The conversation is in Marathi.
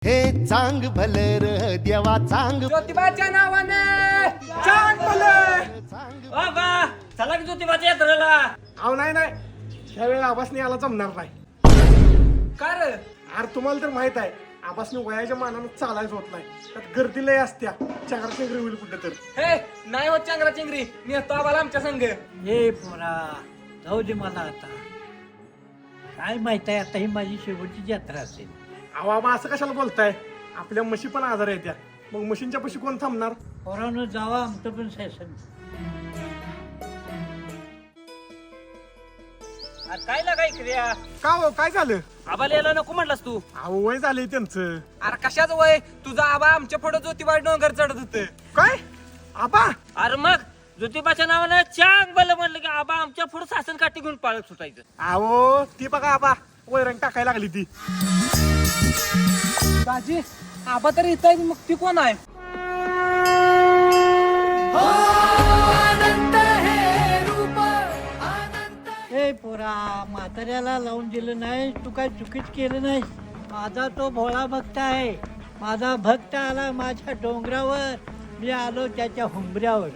हे चांग भलर देवा चांग ज्योतिबाच्या नावाने चांग भलं. बाबा चला की ज्योतिबाच्या यात्रेला. अहो नाही ह्यावेळी आबासनी याला जमणार नाही. का रे? अरे तुम्हाला तर माहित आहे आबासनी वयाच्या मानानं चालायच होत नाही. त्यात गर्दी लय असत्या. चांगली होईल कुठे तर. हे नाही होत चांगला चिंगरी. मी येतो आम्हाला आमच्या संघ. हे पोरा जाऊ दे मला आता. काय माहित आहे आता ही माझी शेवटची यात्रा असेल. अहो आबा असं कशाला बोलताय. आपल्या म्हशी पण आजार येत्या. मग म्हशींच्या पशी कोण थांबणार. पोरानं जावा आमचं पण सेशन. काय लागाय क्रिया का हो काय झालं. आबाला यायला नको म्हटलास तू. अहो वय झालंय त्यांचं. अरे कशाच वय तुझा आबा आमच्या पुढे ज्योतिबा डोंगर चढत होत. काय आबा अरे मग ज्योतिबाच्या नावानं चांग बल म्हणलं की आबा आमच्या पुढे शासन काठी घेऊन पाळत सुटायचं. अहो ती बघा आबा वैरण टाकायला लागली ती. दाजी आबा तरी इथं आहे, मग ती कोण आहे? ए पोरा म्हाताऱ्याला लावून दिलं नाही. तू काय चुकीच केलं नाही. माझा तो भोळा भक्त आहे. माझा भक्त आला माझ्या डोंगरावर. मी आलो त्याच्या हुंबऱ्यावर.